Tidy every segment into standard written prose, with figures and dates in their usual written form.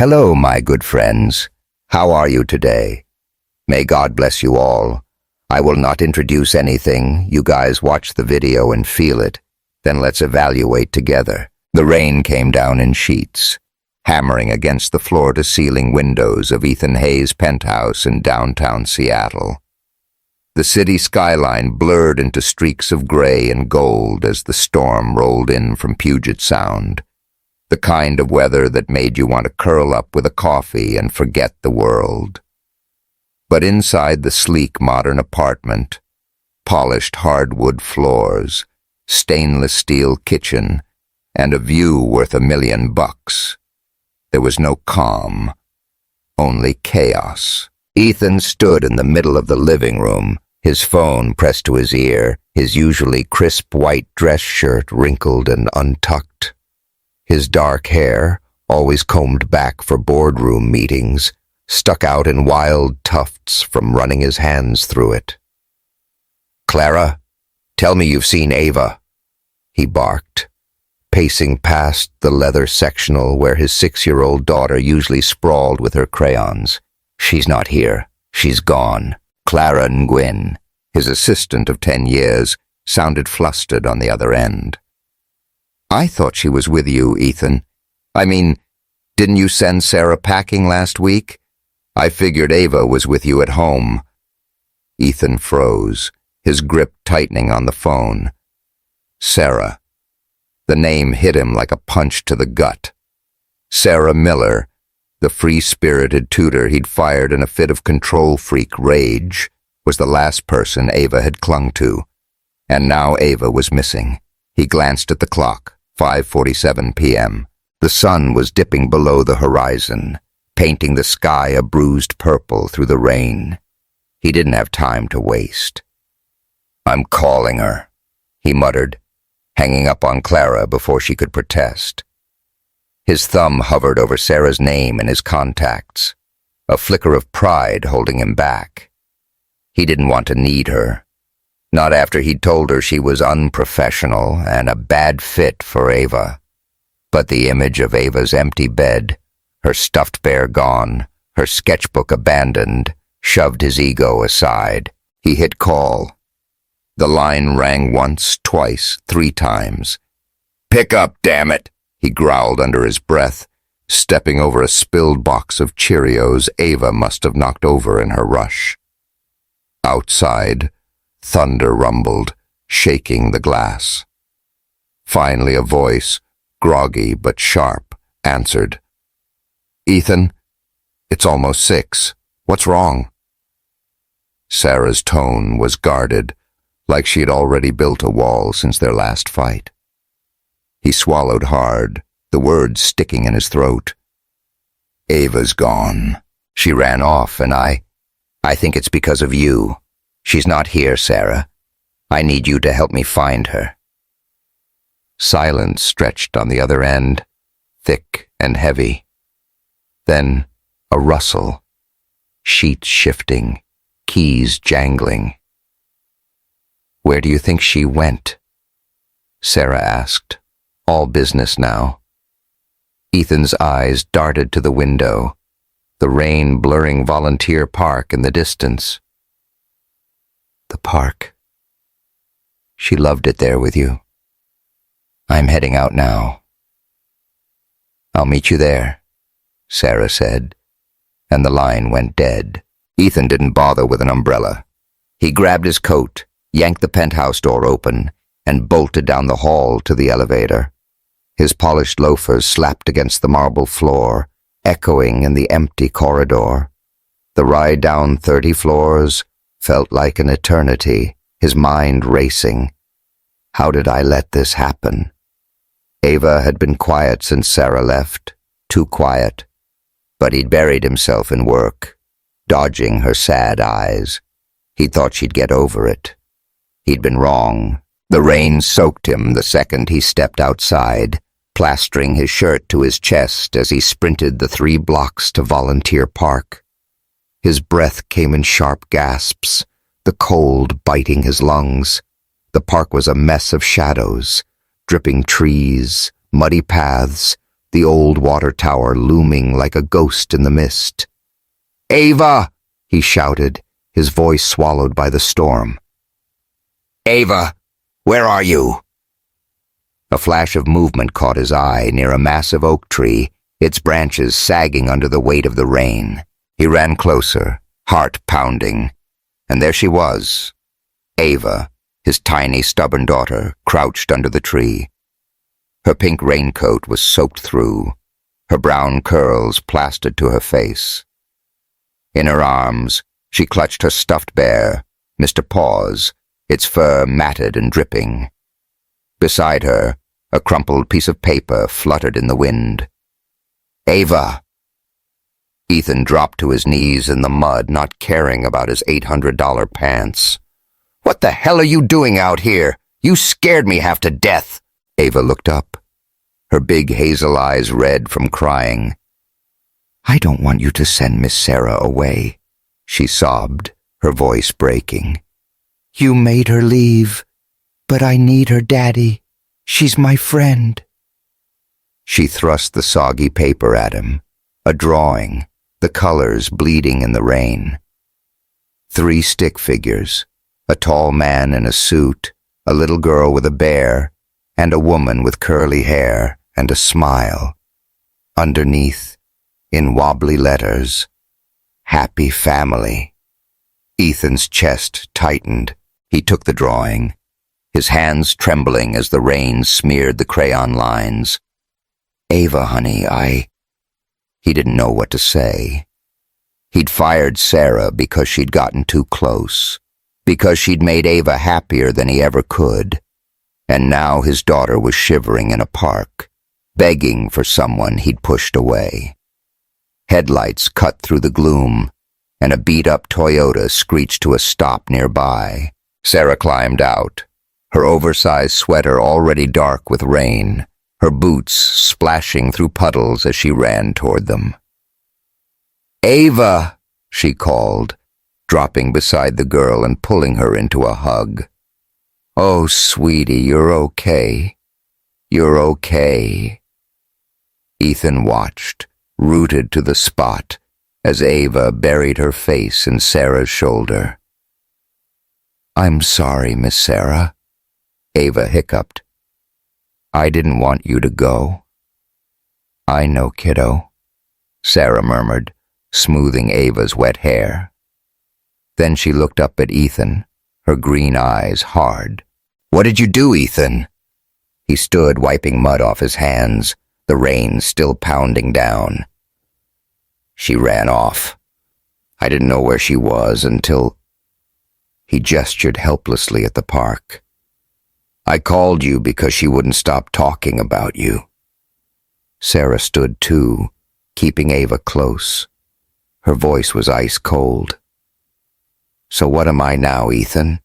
Hello, my good friends. How are you today? May God bless you all. I will not introduce anything. You guys watch the video and feel it. Then let's evaluate together. The rain came down in sheets, hammering against the floor-to-ceiling windows of Ethan Hayes' penthouse in downtown Seattle. The city skyline blurred into streaks of gray and gold as the storm rolled in from Puget Sound. The kind of weather that made you want to curl up with a coffee and forget the world. But inside the sleek modern apartment, polished hardwood floors, stainless steel kitchen, and a view worth $1 million, there was no calm, only chaos. Ethan stood in the middle of the living room, his phone pressed to his ear, his usually crisp white dress shirt wrinkled and untucked. His dark hair, always combed back for boardroom meetings, stuck out in wild tufts from running his hands through it. "Clara, tell me you've seen Ava," he barked, pacing past the leather sectional where his 6-year-old daughter usually sprawled with her crayons. "She's not here. She's gone." Clara Nguyen, his assistant of 10 years, sounded flustered on the other end. "I thought she was with you, Ethan. I mean, didn't you send Sarah packing last week? I figured Ava was with you at home." Ethan froze, his grip tightening on the phone. Sarah. The name hit him like a punch to the gut. Sarah Miller, the free-spirited tutor he'd fired in a fit of control-freak rage, was the last person Ava had clung to. And now Ava was missing. He glanced at the clock, 5:47 p.m. The sun was dipping below the horizon, painting the sky a bruised purple through the rain. He didn't have time to waste. "I'm calling her," he muttered, hanging up on Clara before she could protest. His thumb hovered over Sarah's name and his contacts, a flicker of pride holding him back. He didn't want to need her, not after he'd told her she was unprofessional and a bad fit for Ava. But the image of Ava's empty bed, her stuffed bear gone, her sketchbook abandoned, shoved his ego aside. He hit call. The line rang once, twice, 3 times. "Pick up, damn it!" he growled under his breath, stepping over a spilled box of Cheerios Ava must have knocked over in her rush. Outside, thunder rumbled, shaking the glass. Finally a voice, groggy but sharp, answered. "Ethan, it's almost 6. What's wrong?" Sarah's tone was guarded, like she had already built a wall since their last fight. He swallowed hard, the words sticking in his throat. "Ava's gone. She ran off, and I think it's because of you. She's not here, Sarah. I need you to help me find her." Silence stretched on the other end, thick and heavy. Then a rustle, sheets shifting, keys jangling. "Where do you think she went?" Sarah asked, all business now. Ethan's eyes darted to the window, the rain blurring Volunteer Park in the distance. "The park. She loved it there with you. I'm heading out now." "I'll meet you there," Sarah said, and the line went dead. Ethan didn't bother with an umbrella. He grabbed his coat, yanked the penthouse door open, and bolted down the hall to the elevator. His polished loafers slapped against the marble floor, echoing in the empty corridor. The ride down 30 floors felt like an eternity, his mind racing. How did I let this happen? Ava had been quiet since Sarah left, too quiet. But he'd buried himself in work, dodging her sad eyes. He'd thought she'd get over it. He'd been wrong. The rain soaked him the second he stepped outside, plastering his shirt to his chest as he sprinted the 3 blocks to Volunteer Park. His breath came in sharp gasps, the cold biting his lungs. The park was a mess of shadows, dripping trees, muddy paths, the old water tower looming like a ghost in the mist. "Ava!" he shouted, his voice swallowed by the storm. "Ava, where are you?" A flash of movement caught his eye near a massive oak tree, its branches sagging under the weight of the rain. He ran closer, heart pounding, and there she was, Ava, his tiny, stubborn daughter, crouched under the tree. Her pink raincoat was soaked through, her brown curls plastered to her face. In her arms, she clutched her stuffed bear, Mr. Paws, its fur matted and dripping. Beside her, a crumpled piece of paper fluttered in the wind. "Ava!" Ethan dropped to his knees in the mud, not caring about his $800 pants. "What the hell are you doing out here? You scared me half to death." Ava looked up, her big hazel eyes red from crying. "I don't want you to send Miss Sarah away," she sobbed, her voice breaking. "You made her leave, but I need her, Daddy. She's my friend." She thrust the soggy paper at him, a drawing, the colors bleeding in the rain. 3 stick figures, a tall man in a suit, a little girl with a bear, and a woman with curly hair and a smile. Underneath, in wobbly letters, "Happy Family." Ethan's chest tightened. He took the drawing, his hands trembling as the rain smeared the crayon lines. "Ava, honey, He didn't know what to say. He'd fired Sarah because she'd gotten too close, because she'd made Ava happier than he ever could, and now his daughter was shivering in a park, begging for someone he'd pushed away. Headlights cut through the gloom, and a beat-up Toyota screeched to a stop nearby. Sarah climbed out, her oversized sweater already dark with rain, her boots splashing through puddles as she ran toward them. "Ava!" she called, dropping beside the girl and pulling her into a hug. "Oh, sweetie, you're okay. You're okay." Ethan watched, rooted to the spot, as Ava buried her face in Sarah's shoulder. "I'm sorry, Miss Sarah," Ava hiccuped. "I didn't want you to go." "I know, kiddo," Sarah murmured, smoothing Ava's wet hair. Then she looked up at Ethan, her green eyes hard. "What did you do, Ethan?" He stood wiping mud off his hands, the rain still pounding down. "She ran off. I didn't know where she was until—" He gestured helplessly at the park. "I called you because she wouldn't stop talking about you." Sarah stood too, keeping Ava close. Her voice was ice cold. "So what am I now, Ethan?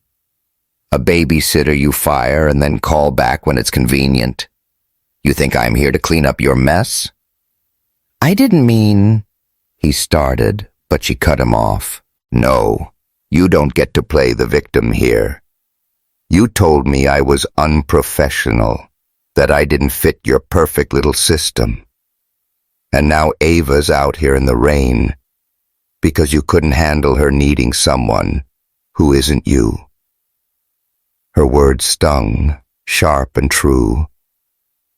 A babysitter you fire and then call back when it's convenient? You think I'm here to clean up your mess?" "I didn't mean—" he started, but she cut him off. "No, you don't get to play the victim here. You told me I was unprofessional, that I didn't fit your perfect little system. And now Ava's out here in the rain because you couldn't handle her needing someone who isn't you." Her words stung, sharp and true,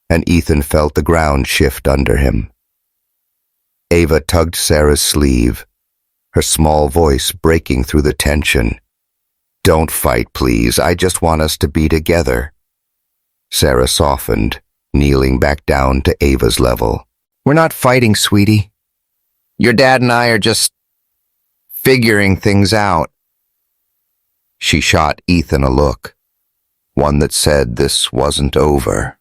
and Ethan felt the ground shift under him. Ava tugged Sarah's sleeve, her small voice breaking through the tension. "Don't fight, please. I just want us to be together." Sarah softened, kneeling back down to Ava's level. "We're not fighting, sweetie. Your dad and I are just figuring things out." She shot Ethan a look, one that said this wasn't over.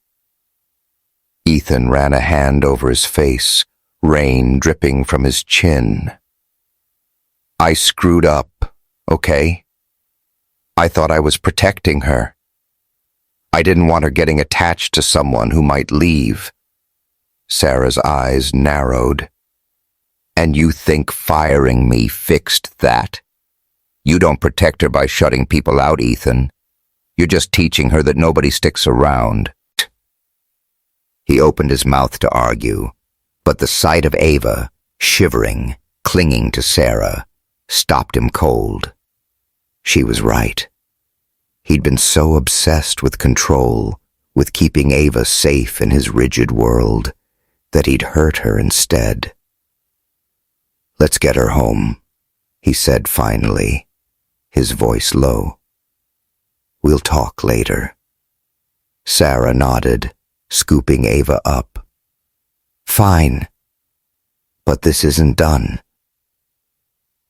Ethan ran a hand over his face, rain dripping from his chin. "I screwed up, okay? I thought I was protecting her. I didn't want her getting attached to someone who might leave." Sarah's eyes narrowed. "And you think firing me fixed that? You don't protect her by shutting people out, Ethan. You're just teaching her that nobody sticks around." He opened his mouth to argue, but the sight of Ava, shivering, clinging to Sarah, stopped him cold. She was right. He'd been so obsessed with control, with keeping Ava safe in his rigid world, that he'd hurt her instead. "Let's get her home," he said finally, his voice low. "We'll talk later." Sarah nodded, scooping Ava up. "Fine. But this isn't done."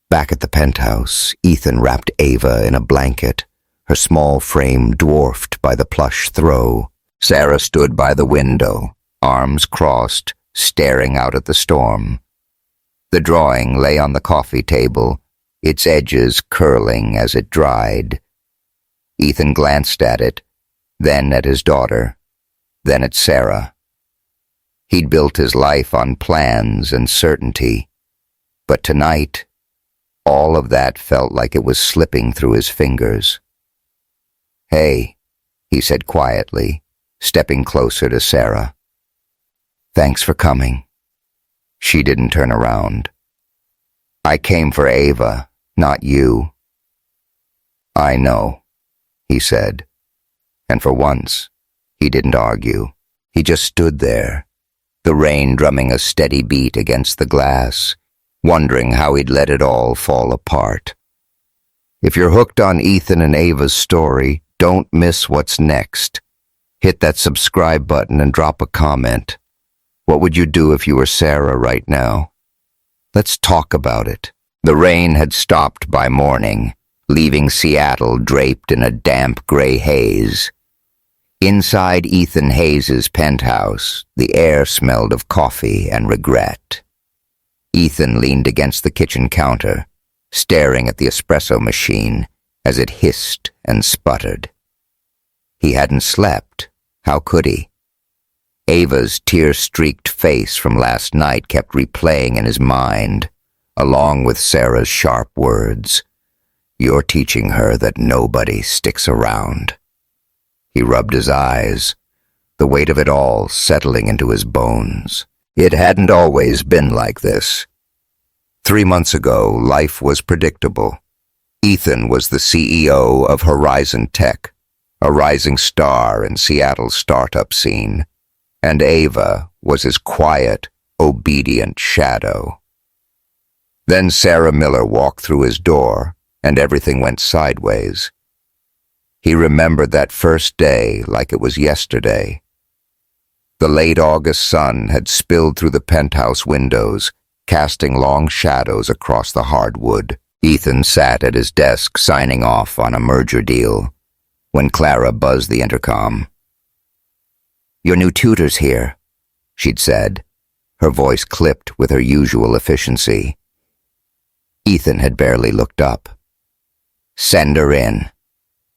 Back at the penthouse, Ethan wrapped Ava in a blanket, her small frame dwarfed by the plush throw. Sarah stood by the window, arms crossed, staring out at the storm. The drawing lay on the coffee table, its edges curling as it dried. Ethan glanced at it, then at his daughter, then at Sarah. He'd built his life on plans and certainty, but tonight, all of that felt like it was slipping through his fingers. "Hey," he said quietly, stepping closer to Sarah. "Thanks for coming." She didn't turn around. "I came for Ava, not you." "I know," he said, and for once, he didn't argue. He just stood there, the rain drumming a steady beat against the glass, wondering how he'd let it all fall apart. If you're hooked on Ethan and Ava's story, don't miss what's next. Hit that subscribe button and drop a comment. What would you do if you were Sarah right now? Let's talk about it. The rain had stopped by morning, leaving Seattle draped in a damp gray haze. Inside Ethan Hayes's penthouse, the air smelled of coffee and regret. Ethan leaned against the kitchen counter, staring at the espresso machine as it hissed and sputtered. He hadn't slept. How could he? Ava's tear-streaked face from last night kept replaying in his mind, along with Sarah's sharp words. "You're teaching her that nobody sticks around." He rubbed his eyes, the weight of it all settling into his bones. It hadn't always been like this. 3 months ago, life was predictable. Ethan was the CEO of Horizon Tech, a rising star in Seattle's startup scene, and Ava was his quiet, obedient shadow. Then Sarah Miller walked through his door, and everything went sideways. He remembered that first day like it was yesterday. The late August sun had spilled through the penthouse windows, casting long shadows across the hardwood. Ethan sat at his desk signing off on a merger deal when Clara buzzed the intercom. "Your new tutor's here," she'd said, her voice clipped with her usual efficiency. Ethan had barely looked up. "Send her in.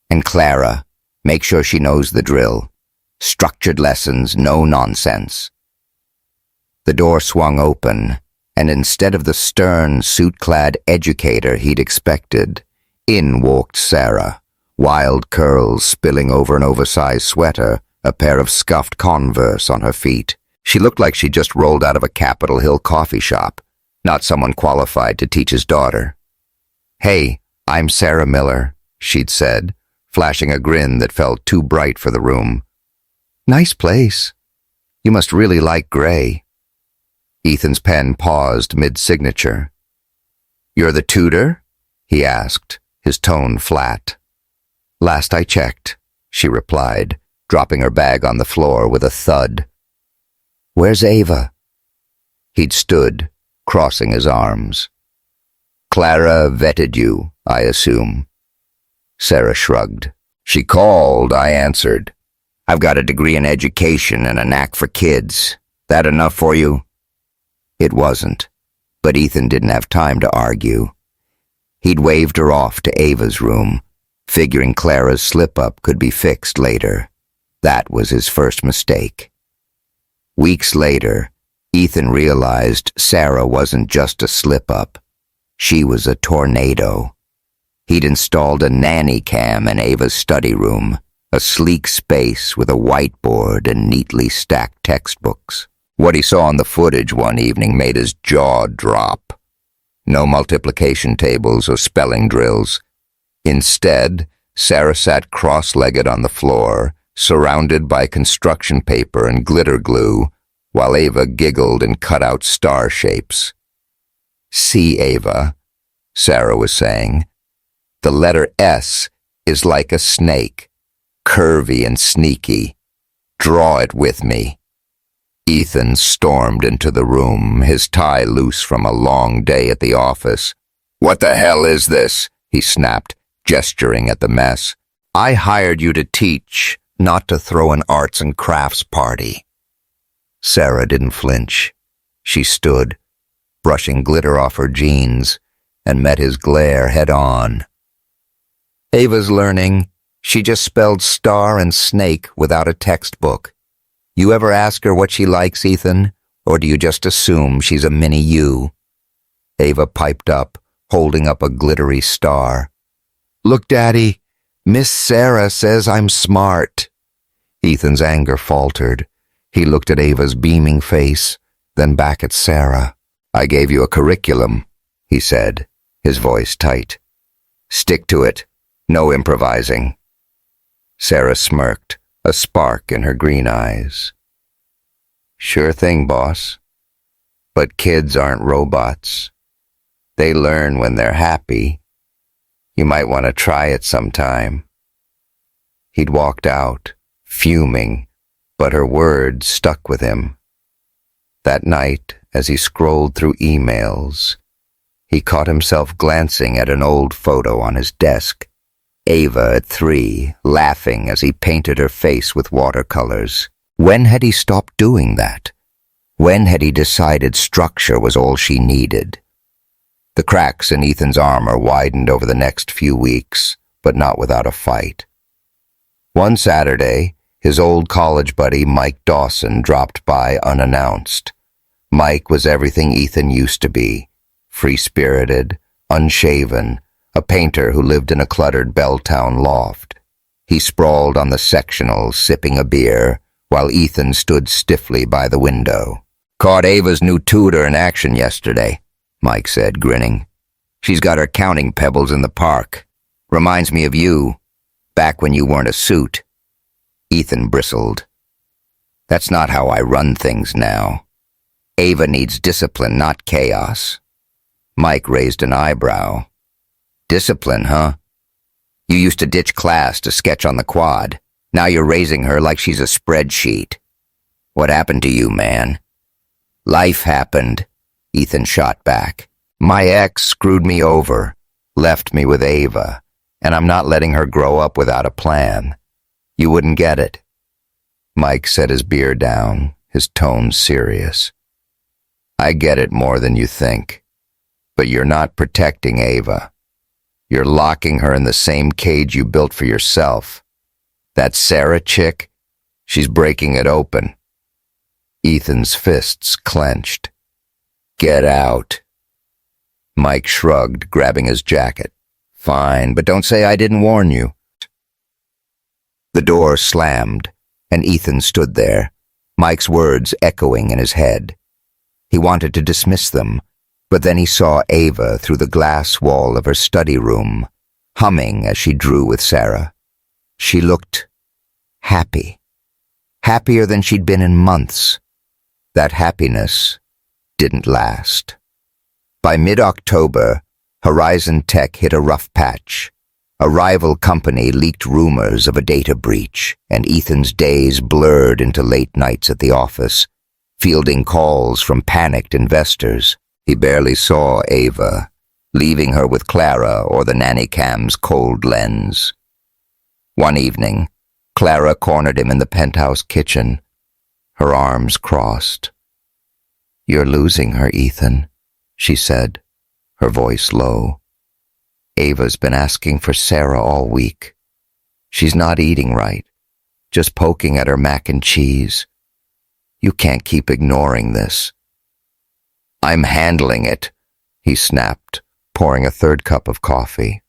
And Clara, make sure she knows the drill. Structured lessons, no nonsense." The door swung open, and instead of the stern, suit-clad educator he'd expected, in walked Sarah, wild curls spilling over an oversized sweater, a pair of scuffed Converse on her feet. She looked like she'd just rolled out of a Capitol Hill coffee shop, not someone qualified to teach his daughter. "Hey, I'm Sarah Miller," she'd said, flashing a grin that felt too bright for the room. "Nice place. You must really like gray." Ethan's pen paused mid-signature. "You're the tutor?" he asked, his tone flat. "Last I checked," she replied, dropping her bag on the floor with a thud. "Where's Ava?" He'd stood, crossing his arms. "Clara vetted you, I assume." Sarah shrugged. "She called," I answered. "I've got a degree in education and a knack for kids. That enough for you?" It wasn't, but Ethan didn't have time to argue. He'd waved her off to Ava's room, figuring Clara's slip-up could be fixed later. That was his first mistake. Weeks later, Ethan realized Sarah wasn't just a slip-up. She was a tornado. He'd installed a nanny cam in Ava's study room, a sleek space with a whiteboard and neatly stacked textbooks. What he saw on the footage one evening made his jaw drop. No multiplication tables or spelling drills. Instead, Sarah sat cross-legged on the floor, surrounded by construction paper and glitter glue, while Ava giggled and cut out star shapes. "See, Ava," Sarah was saying. "The letter S is like a snake, curvy and sneaky. Draw it with me." Ethan stormed into the room, his tie loose from a long day at the office. "What the hell is this?" he snapped, gesturing at the mess. "I hired you to teach, not to throw an arts and crafts party." Sarah didn't flinch. She stood, brushing glitter off her jeans, and met his glare head-on. "Ava's learning. She just spelled star and snake without a textbook. You ever ask her what she likes, Ethan, or do you just assume she's a mini you?" Ava piped up, holding up a glittery star. "Look, Daddy, Miss Sarah says I'm smart." Ethan's anger faltered. He looked at Ava's beaming face, then back at Sarah. "I gave you a curriculum," he said, his voice tight. "Stick to it. No improvising." Sarah smirked, a spark in her green eyes. "Sure thing, boss. But kids aren't robots. They learn when they're happy. You might want to try it sometime." He'd walked out, fuming, but her words stuck with him. That night, as he scrolled through emails, he caught himself glancing at an old photo on his desk. Ava at 3, laughing as he painted her face with watercolors. When had he stopped doing that? When had he decided structure was all she needed? The cracks in Ethan's armor widened over the next few weeks, but not without a fight. One Saturday, his old college buddy Mike Dawson dropped by unannounced. Mike was everything Ethan used to be, free-spirited, unshaven, a painter who lived in a cluttered Belltown loft. He sprawled on the sectional, sipping a beer, while Ethan stood stiffly by the window. "Caught Ava's new tutor in action yesterday," Mike said, grinning. "She's got her counting pebbles in the park. Reminds me of you, back when you weren't a suit." Ethan bristled. "That's not how I run things now. Ava needs discipline, not chaos." Mike raised an eyebrow. "Discipline, huh? You used to ditch class to sketch on the quad. Now you're raising her like she's a spreadsheet. What happened to you, man?" "Life happened," Ethan shot back. "My ex screwed me over, left me with Ava, and I'm not letting her grow up without a plan. You wouldn't get it." Mike set his beer down, his tone serious. "I get it more than you think. But you're not protecting Ava. You're locking her in the same cage you built for yourself. That Sarah chick, she's breaking it open." Ethan's fists clenched. "Get out." Mike shrugged, grabbing his jacket. "Fine, but don't say I didn't warn you." The door slammed, and Ethan stood there, Mike's words echoing in his head. He wanted to dismiss them, but then he saw Ava through the glass wall of her study room, humming as she drew with Sarah. She looked happy, happier than she'd been in months. That happiness didn't last. By mid-October, Horizon Tech hit a rough patch. A rival company leaked rumors of a data breach, and Ethan's days blurred into late nights at the office, fielding calls from panicked investors. He barely saw Ava, leaving her with Clara or the nanny cam's cold lens. One evening, Clara cornered him in the penthouse kitchen, her arms crossed. "You're losing her, Ethan," she said, her voice low. "Ava's been asking for Sarah all week. She's not eating right, just poking at her mac and cheese. You can't keep ignoring this." "I'm handling it," he snapped, pouring a third cup of coffee.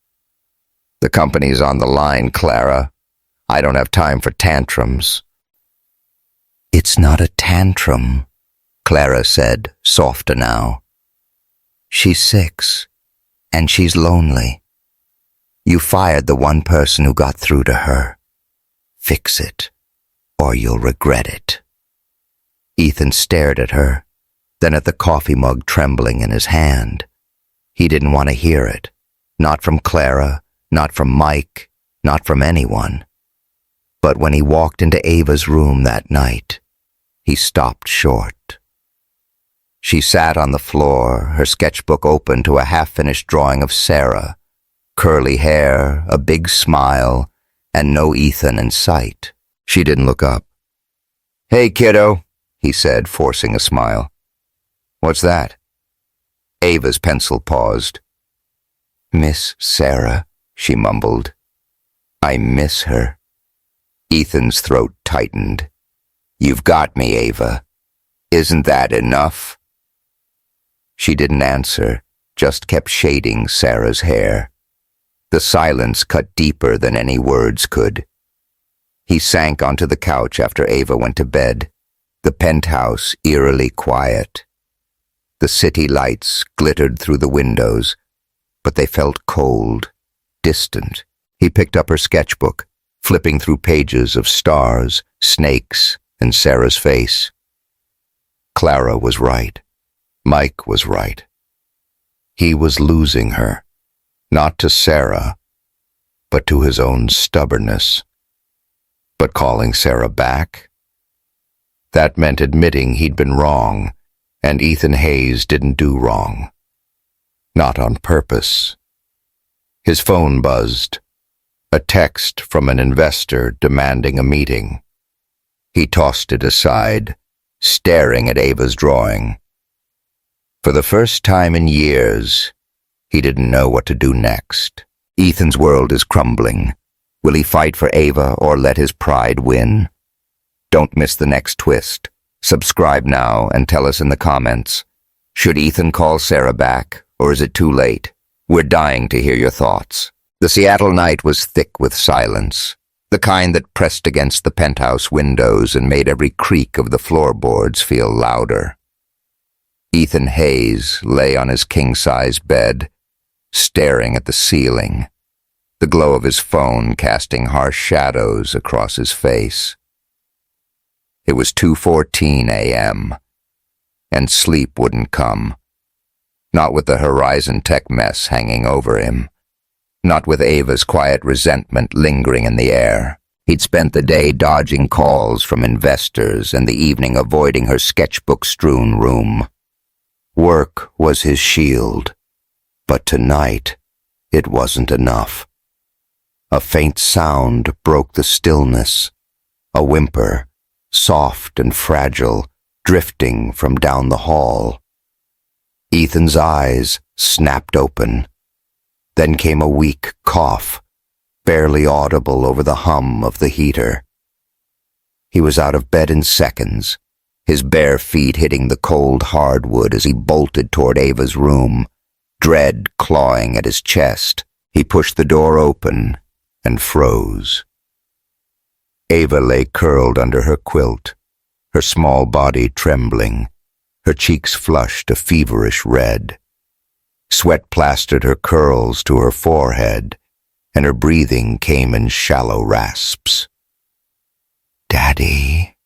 "The company's on the line, Clara. I don't have time for tantrums." "It's not a tantrum," Clara said, softer now. "She's 6, and she's lonely. You fired the one person who got through to her. Fix it, or you'll regret it." Ethan stared at her, then at the coffee mug trembling in his hand. He didn't want to hear it. Not from Clara, not from Mike, not from anyone. But when he walked into Ava's room that night, he stopped short. She sat on the floor, her sketchbook open to a half-finished drawing of Sarah. Curly hair, a big smile, and no Ethan in sight. She didn't look up. "Hey, kiddo," he said, forcing a smile. "What's that?" Ava's pencil paused. "Miss Sarah," she mumbled. "I miss her." Ethan's throat tightened. "You've got me, Ava. Isn't that enough?" She didn't answer, just kept shading Sarah's hair. The silence cut deeper than any words could. He sank onto the couch after Ava went to bed, the penthouse eerily quiet. The city lights glittered through the windows, but they felt cold, distant. He picked up her sketchbook, flipping through pages of stars, snakes, and Sarah's face. Clara was right. Mike was right. He was losing her, not to Sarah, but to his own stubbornness. But calling Sarah back? That meant admitting he'd been wrong, and Ethan Hayes didn't do wrong. Not on purpose. His phone buzzed. A text from an investor demanding a meeting. He tossed it aside, staring at Ava's drawing. For the first time in years, he didn't know what to do next. Ethan's world is crumbling. Will he fight for Ava or let his pride win? Don't miss the next twist. Subscribe now and tell us in the comments. Should Ethan call Sarah back, or is it too late? We're dying to hear your thoughts. The Seattle night was thick with silence, the kind that pressed against the penthouse windows and made every creak of the floorboards feel louder. Ethan Hayes lay on his king-size bed, staring at the ceiling, the glow of his phone casting harsh shadows across his face. It was 2:14 a.m., and sleep wouldn't come. Not with the Horizon Tech mess hanging over him. Not with Ava's quiet resentment lingering in the air. He'd spent the day dodging calls from investors and the evening avoiding her sketchbook-strewn room. Work was his shield, but tonight it wasn't enough. A faint sound broke the stillness, a whimper, soft and fragile, drifting from down the hall. Ethan's eyes snapped open. Then came a weak cough, barely audible over the hum of the heater. He was out of bed in seconds, his bare feet hitting the cold hardwood as he bolted toward Ava's room, dread clawing at his chest. He pushed the door open and froze. Ava lay curled under her quilt, her small body trembling, her cheeks flushed a feverish red. Sweat plastered her curls to her forehead, and her breathing came in shallow rasps. "Daddy,"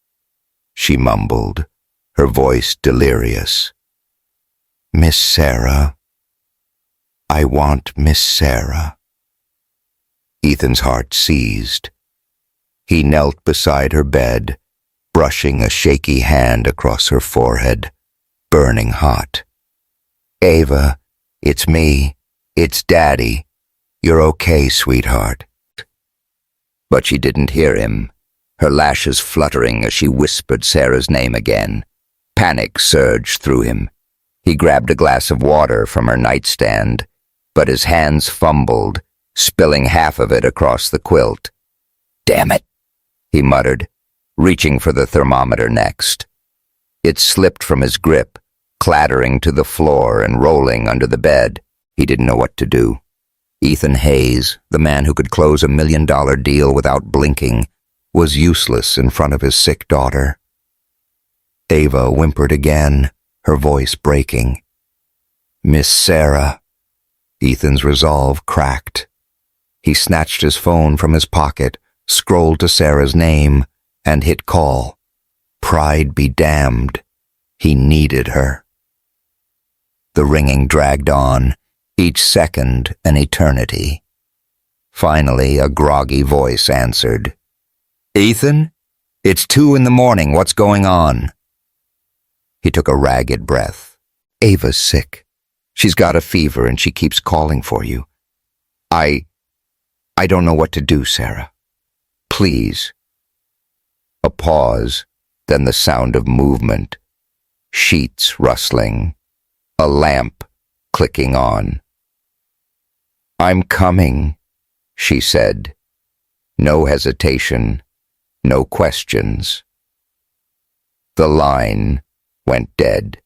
she mumbled, her voice delirious. "Miss Sarah. I want Miss Sarah." Ethan's heart seized. He knelt beside her bed, brushing a shaky hand across her forehead, burning hot. "Ava, it's me. It's Daddy. You're okay, sweetheart." But she didn't hear him, her lashes fluttering as she whispered Sarah's name again. Panic surged through him. He grabbed a glass of water from her nightstand, but his hands fumbled, spilling half of it across the quilt. "Damn it," he muttered, reaching for the thermometer next. It slipped from his grip, clattering to the floor and rolling under the bed. He didn't know what to do. Ethan Hayes, the man who could close a $1 million deal without blinking, was useless in front of his sick daughter. Ava whimpered again, her voice breaking. "Miss Sarah." Ethan's resolve cracked. He snatched his phone from his pocket, scrolled to Sarah's name, and hit call. Pride be damned. He needed her. The ringing dragged on, each second an eternity. Finally, a groggy voice answered. "Ethan? It's 2 a.m. What's going on?" He took a ragged breath. "Ava's sick. She's got a fever and she keeps calling for you. I don't know what to do, Sarah. Please." A pause, then the sound of movement. Sheets rustling. A lamp clicking on. "I'm coming," she said. No hesitation, no questions. The line went dead.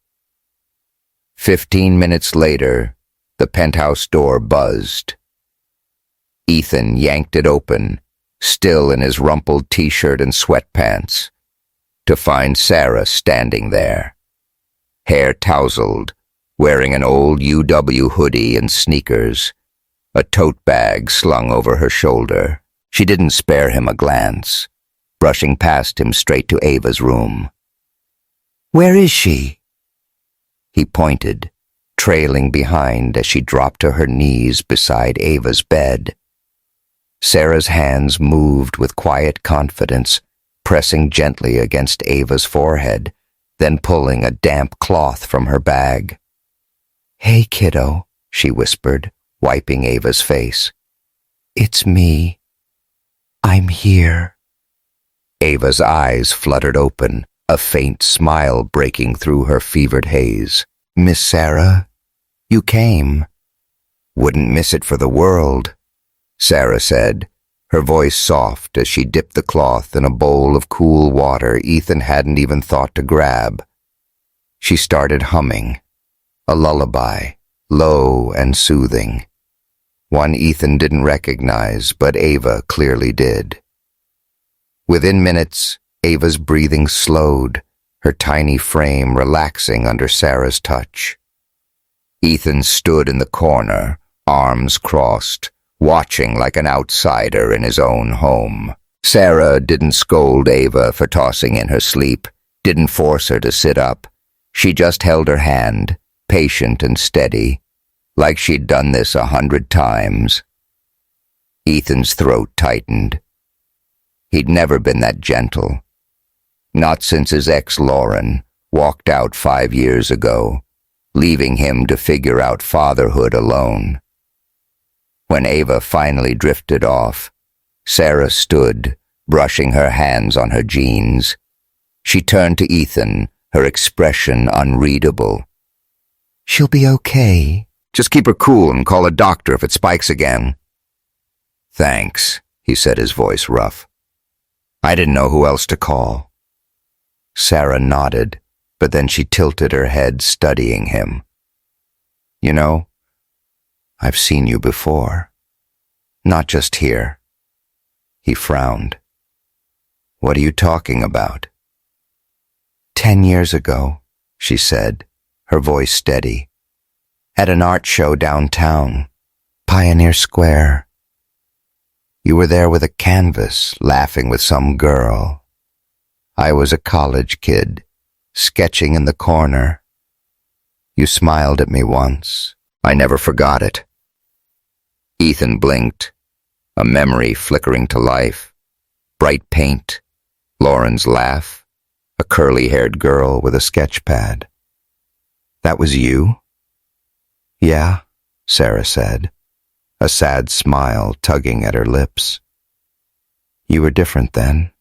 15 minutes later, the penthouse door buzzed. Ethan yanked it open, still in his rumpled t-shirt and sweatpants, to find Sarah standing there, hair tousled, wearing an old UW hoodie and sneakers, a tote bag slung over her shoulder. She didn't spare him a glance, brushing past him straight to Ava's room. "Where is she?" He pointed, trailing behind as she dropped to her knees beside Ava's bed. Sarah's hands moved with quiet confidence, pressing gently against Ava's forehead, then pulling a damp cloth from her bag. "Hey, kiddo," she whispered, wiping Ava's face. "It's me. I'm here." Ava's eyes fluttered open, a faint smile breaking through her fevered haze. "Miss Sarah, you came." "Wouldn't miss it for the world," Sarah said, her voice soft as she dipped the cloth in a bowl of cool water Ethan hadn't even thought to grab. She started humming, a lullaby, low and soothing. One Ethan didn't recognize, but Ava clearly did. Within minutes, Ava's breathing slowed, her tiny frame relaxing under Sarah's touch. Ethan stood in the corner, arms crossed, watching like an outsider in his own home. Sarah didn't scold Ava for tossing in her sleep, didn't force her to sit up. She just held her hand, patient and steady, like she'd done this 100 times. Ethan's throat tightened. He'd never been that gentle. Not since his ex Lauren walked out 5 years ago, leaving him to figure out fatherhood alone. When Ava finally drifted off, Sarah stood, brushing her hands on her jeans. She turned to Ethan, her expression unreadable. "She'll be okay. Just keep her cool and call a doctor if it spikes again." "Thanks," he said, his voice rough. "I didn't know who else to call." Sarah nodded, but then she tilted her head, studying him. "You know, I've seen you before. Not just here." He frowned. "What are you talking about?" 10 years ago, she said, her voice steady. "At an art show downtown, Pioneer Square. You were there with a canvas, laughing with some girl. I was a college kid, sketching in the corner. You smiled at me once. I never forgot it." Ethan blinked, a memory flickering to life. Bright paint, Lauren's laugh, a curly-haired girl with a sketch pad. "That was you?" "Yeah," Sarah said, a sad smile tugging at her lips. "You were different then,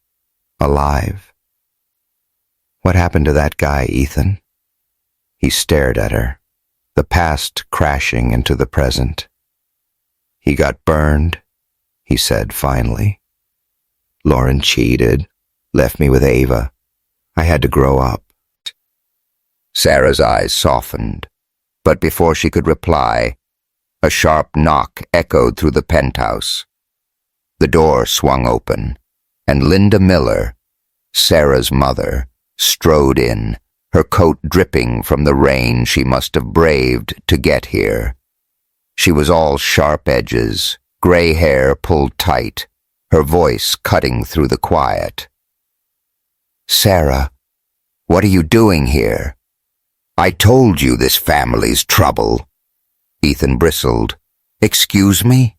alive." "What happened to that guy, Ethan?" He stared at her, the past crashing into the present. "He got burned," he said finally. "Lauren cheated, left me with Ava. I had to grow up." Sarah's eyes softened, but before she could reply, A sharp knock echoed through the penthouse. The door swung open, and Linda Miller, Sarah's mother, strode in, her coat dripping from the rain she must have braved to get here. She was all sharp edges, gray hair pulled tight, her voice cutting through the quiet. "Sarah, what are you doing here?" "I told you this family's trouble." Ethan bristled. "Excuse me?"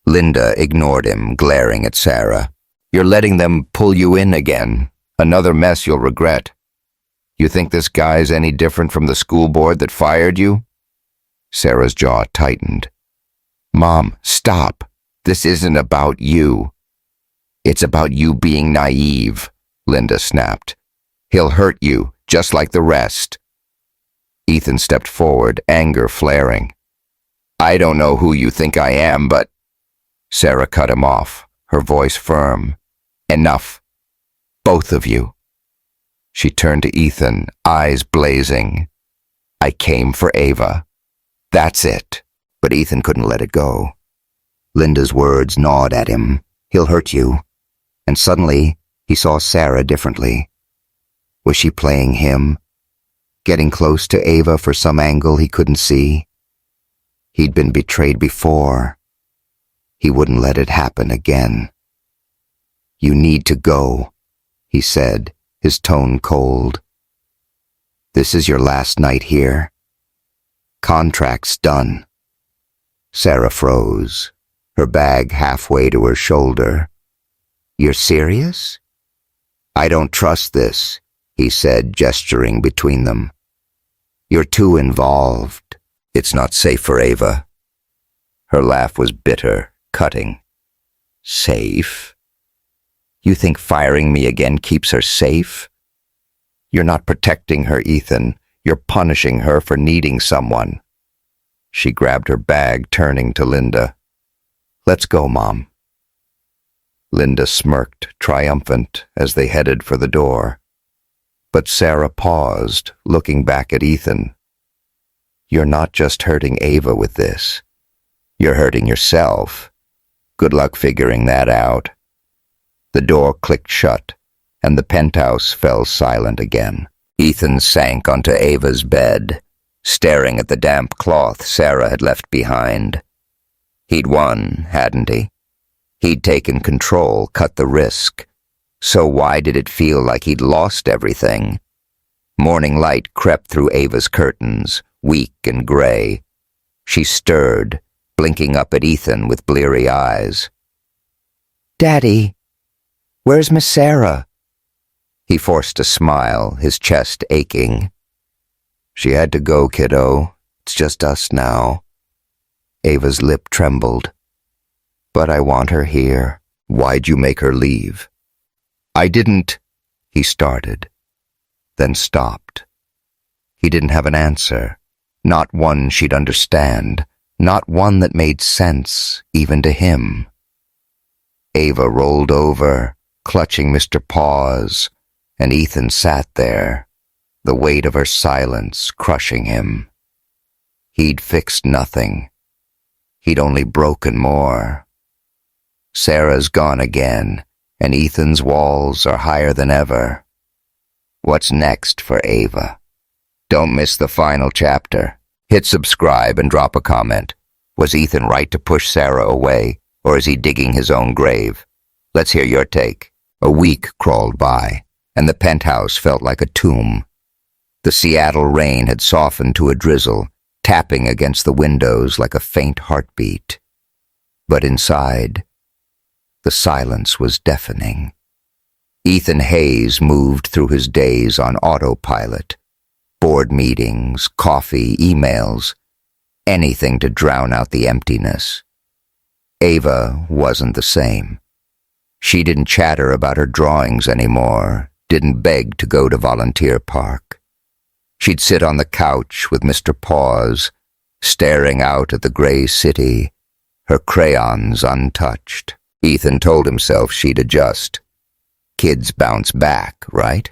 Linda ignored him, glaring at Sarah. "You're letting them pull you in again. Another mess you'll regret. You think this guy's any different from the school board that fired you?" Sarah's jaw tightened. "Mom, stop. This isn't about you." "It's about you being naive," Linda snapped. "He'll hurt you, just like the rest." Ethan stepped forward, anger flaring. "I don't know who you think I am, but—" Sarah cut him off, her voice firm. "Enough. Both of you." She turned to Ethan, eyes blazing. "I came for Ava. That's it." But Ethan couldn't let it go. Linda's words gnawed at him. "He'll hurt you." And suddenly, he saw Sarah differently. Was she playing him? Getting close to Ava for some angle he couldn't see? He'd been betrayed before. He wouldn't let it happen again. "You need to go," he said, his tone cold. "This is your last night here. Contract's done." Sarah froze, her bag halfway to her shoulder. "You're serious?" "I don't trust this," he said, gesturing between them. "You're too involved. It's not safe for Ava." Her laugh was bitter, cutting. "Safe? You think firing me again keeps her safe? You're not protecting her, Ethan. You're punishing her for needing someone." She grabbed her bag, turning to Linda. "Let's go, Mom." Linda smirked, triumphant, as they headed for the door. But Sarah paused, looking back at Ethan. "You're not just hurting Ava with this. You're hurting yourself. Good luck figuring that out." The door clicked shut, and the penthouse fell silent again. Ethan sank onto Ava's bed, staring at the damp cloth Sarah had left behind. He'd won, hadn't he? He'd taken control, cut the risk. So why did it feel like he'd lost everything? Morning light crept through Ava's curtains, weak and gray. She stirred, blinking up at Ethan with bleary eyes. "Daddy, where's Miss Sarah?" He forced a smile, his chest aching. "She had to go, kiddo. It's just us now." Ava's lip trembled. "But I want her here." "Why'd you make her leave?" "I didn't," he started, then stopped. He didn't have an answer, not one she'd understand, not one that made sense, even to him. Ava rolled over, clutching Mr. Paws, and Ethan sat there, the weight of her silence crushing him. He'd fixed nothing. He'd only broken more. Sarah's gone again, and Ethan's walls are higher than ever. What's next for Ava? Don't miss the final chapter. Hit subscribe and drop a comment. Was Ethan right to push Sarah away, or is he digging his own grave? Let's hear your take. A week crawled by, and the penthouse felt like a tomb. The Seattle rain had softened to a drizzle, tapping against the windows like a faint heartbeat. But inside, the silence was deafening. Ethan Hayes moved through his days on autopilot. Board meetings, coffee, emails, anything to drown out the emptiness. Ava wasn't the same. She didn't chatter about her drawings anymore, didn't beg to go to Volunteer Park. She'd sit on the couch with Mr. Paws, staring out at the gray city, her crayons untouched. Ethan told himself she'd adjust. Kids bounce back, right?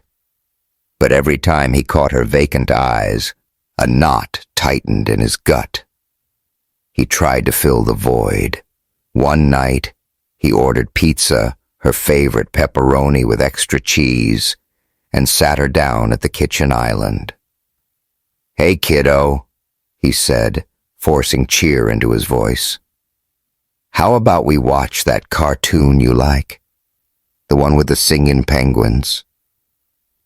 But every time he caught her vacant eyes, a knot tightened in his gut. He tried to fill the void. One night, he ordered pizza, her favorite pepperoni with extra cheese, and sat her down at the kitchen island. "Hey, kiddo," he said, forcing cheer into his voice. "How about we watch that cartoon you like? The one with the singing penguins?"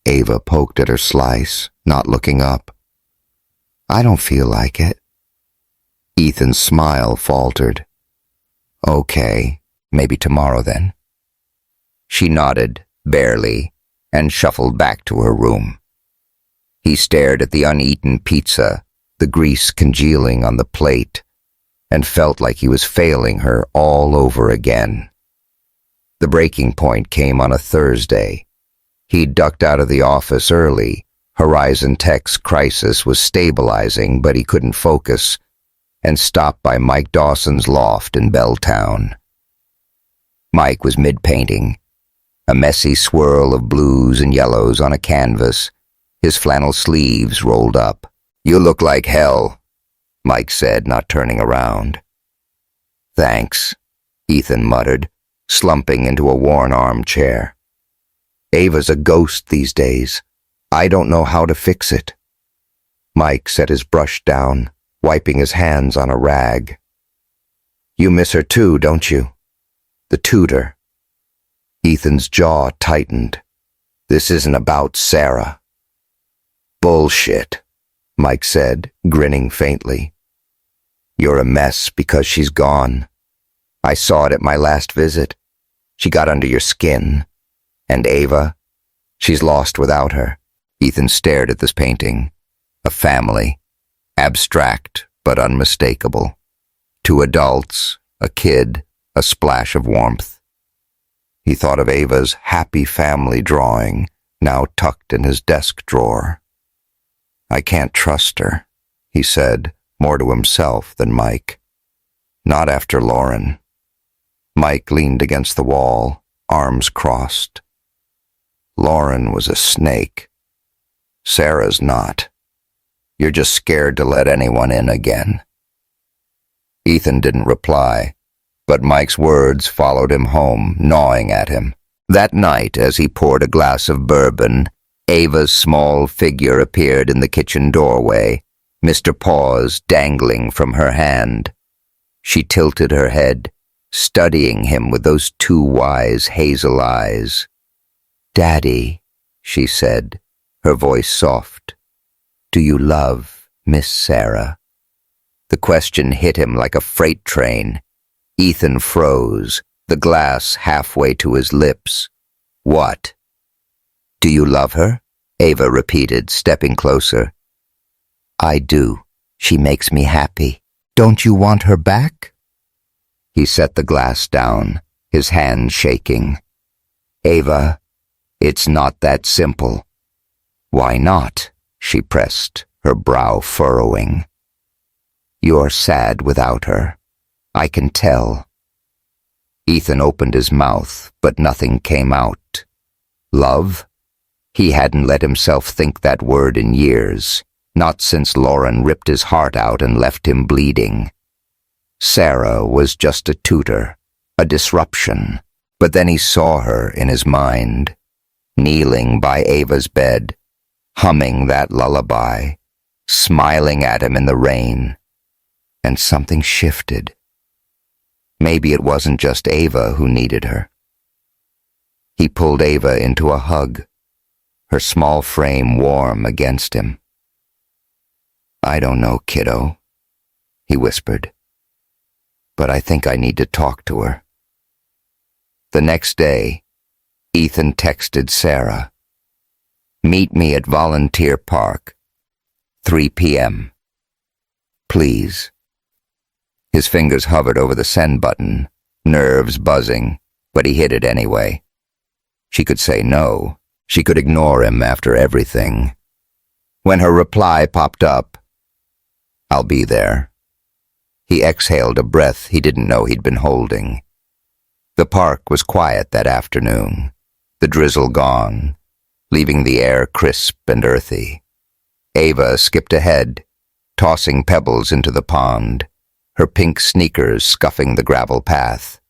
Ava poked at her slice, not looking up. "I don't feel like it." Ethan's smile faltered. "Okay, maybe tomorrow then." She nodded, barely, and shuffled back to her room. He stared at the uneaten pizza, the grease congealing on the plate, and felt like he was failing her all over again. The breaking point came on a Thursday. He'd ducked out of the office early. Horizon Tech's crisis was stabilizing, but he couldn't focus, and stopped by Mike Dawson's loft in Belltown. Mike was mid-painting, a messy swirl of blues and yellows on a canvas, his flannel sleeves rolled up. "You look like hell," Mike said, not turning around. "Thanks," Ethan muttered, slumping into a worn armchair. "Ava's a ghost these days. I don't know how to fix it." Mike set his brush down, wiping his hands on a rag. "You miss her too, don't you? The tutor." Ethan's jaw tightened. "This isn't about Sarah." "Bullshit," Mike said, grinning faintly. "You're a mess because she's gone. I saw it at my last visit. She got under your skin. And Ava, she's lost without her." Ethan stared at this painting. A family. Abstract, but unmistakable. Two adults, a kid, a splash of warmth. He thought of Ava's happy family drawing, now tucked in his desk drawer. "I can't trust her," he said, more to himself than Mike. "Not after Lauren." Mike leaned against the wall, arms crossed. "Lauren was a snake. Sarah's not. You're just scared to let anyone in again." Ethan didn't reply, but Mike's words followed him home, gnawing at him. That night, as he poured a glass of bourbon, Ava's small figure appeared in the kitchen doorway, Mr. Paws dangling from her hand. She tilted her head, studying him with those two wise hazel eyes. "Daddy," she said, her voice soft, "do you love Miss Sarah?" The question hit him like a freight train. Ethan froze, the glass halfway to his lips. "What?" "Do you love her?" Ava repeated, stepping closer. "I do. She makes me happy. Don't you want her back?" He set the glass down, his hand shaking. "Ava, it's not that simple." "Why not?" she pressed, her brow furrowing. "You're sad without her. I can tell." Ethan opened his mouth, but nothing came out. Love? He hadn't let himself think that word in years, not since Lauren ripped his heart out and left him bleeding. Sarah was just a tutor, a disruption, but then he saw her in his mind, kneeling by Ava's bed, humming that lullaby, smiling at him in the rain, and something shifted. Maybe it wasn't just Ava who needed her. He pulled Ava into a hug, her small frame warm against him. "I don't know, kiddo," he whispered, "but I think I need to talk to her." The next day, Ethan texted Sarah, "Meet me at Volunteer Park, 3 p.m. Please." His fingers hovered over the send button, nerves buzzing, but he hit it anyway. She could say no. She could ignore him after everything. When her reply popped up, "I'll be there," he exhaled a breath he didn't know he'd been holding. The park was quiet that afternoon, the drizzle gone, leaving the air crisp and earthy. Ava skipped ahead, tossing pebbles into the pond. her pink sneakers scuffing the gravel path.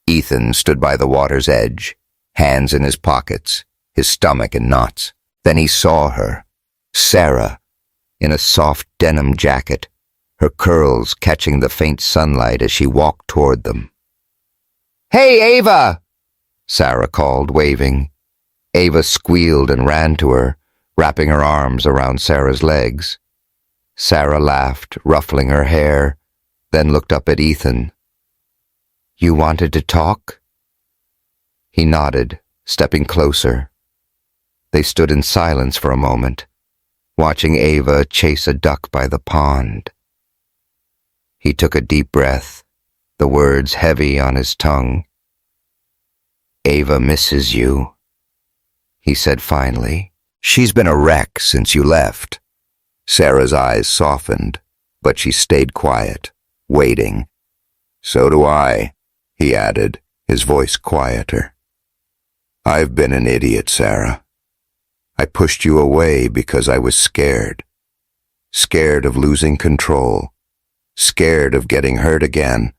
Ethan stood by the water's edge, hands in his pockets, his stomach in knots. Then he saw her, Sarah, in a soft denim jacket, her curls catching the faint sunlight as she walked toward them. "Hey, Ava!" Sarah called, waving. Ava squealed and ran to her, wrapping her arms around Sarah's legs. Sarah laughed, ruffling her hair, then looked up at Ethan. "You wanted to talk?" He nodded, stepping closer. They stood in silence for a moment, watching Ava chase a duck by the pond. He took a deep breath, the words heavy on his tongue. "Ava misses you," he said finally. "She's been a wreck since you left." Sarah's eyes softened, but she stayed quiet, waiting. "So do I," he added, his voice quieter. "I've been an idiot, Sarah. I pushed you away because I was scared. Scared of losing control. Scared of getting hurt again.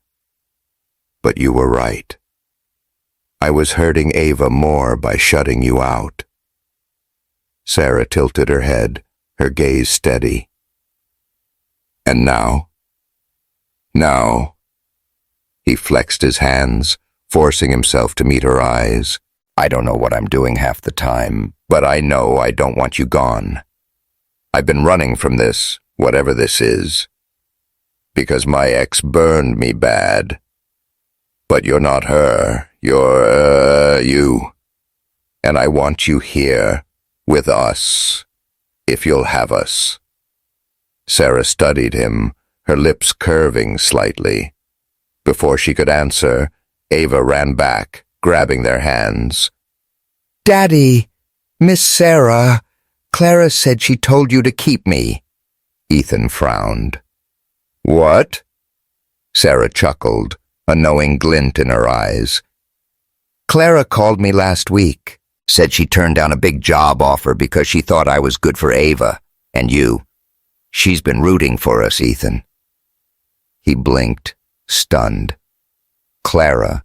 But you were right. I was hurting Ava more by shutting you out." Sarah tilted her head, her gaze steady. "And now?" "Now." He flexed his hands, forcing himself to meet her eyes. "I don't know what I'm doing half the time, but I know I don't want you gone. I've been running from this, whatever this is, because my ex burned me bad. But you're not her, you're, you. And I want you here, with us, if you'll have us." Sarah studied him, her lips curving slightly. Before she could answer, Ava ran back, grabbing their hands. "Daddy, Miss Sarah, Clara said she told you to keep me." Ethan frowned. "What?" Sarah chuckled, a knowing glint in her eyes. "Clara called me last week, said she turned down a big job offer because she thought I was good for Ava, and you. She's been rooting for us, Ethan." He blinked, stunned. Clara,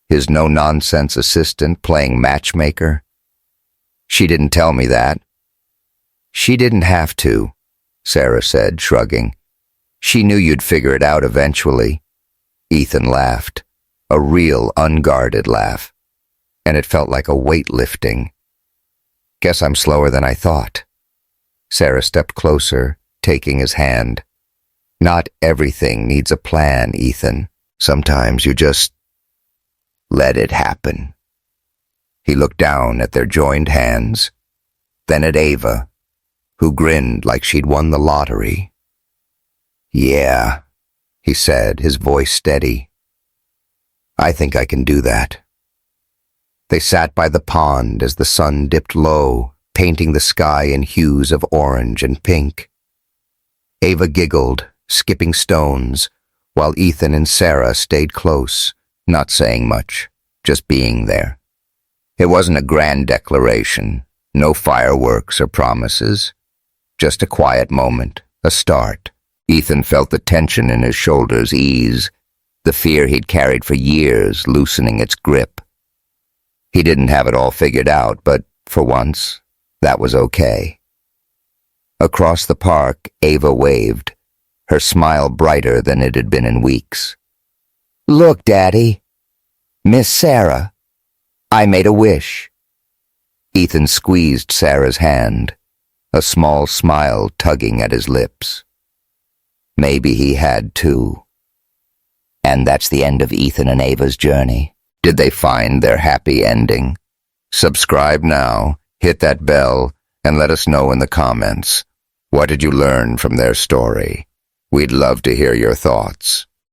his no-nonsense assistant playing matchmaker? "She didn't tell me that." "She didn't have to," Sarah said, shrugging. "She knew you'd figure it out eventually." Ethan laughed, a real unguarded laugh, and it felt like a weight lifting. "Guess I'm slower than I thought." Sarah stepped closer, taking his hand. "Not everything needs a plan, Ethan. Sometimes you just let it happen." He looked down at their joined hands, then at Ava, who grinned like she'd won the lottery. "Yeah," he said, his voice steady. "I think I can do that." They sat by the pond as the sun dipped low, painting the sky in hues of orange and pink. Ava giggled, skipping stones, while Ethan and Sarah stayed close, not saying much, just being there. It wasn't a grand declaration, no fireworks or promises, just a quiet moment, a start. Ethan felt the tension in his shoulders ease, the fear he'd carried for years loosening its grip. He didn't have it all figured out, but for once, that was okay. Across the park, Ava waved, her smile brighter than it had been in weeks. "Look, Daddy. Miss Sarah. I made a wish." Ethan squeezed Sarah's hand, a small smile tugging at his lips. Maybe he had too. And that's the end of Ethan and Ava's journey. Did they find their happy ending? Subscribe now, hit that bell, and let us know in the comments. What did you learn from their story? We'd love to hear your thoughts.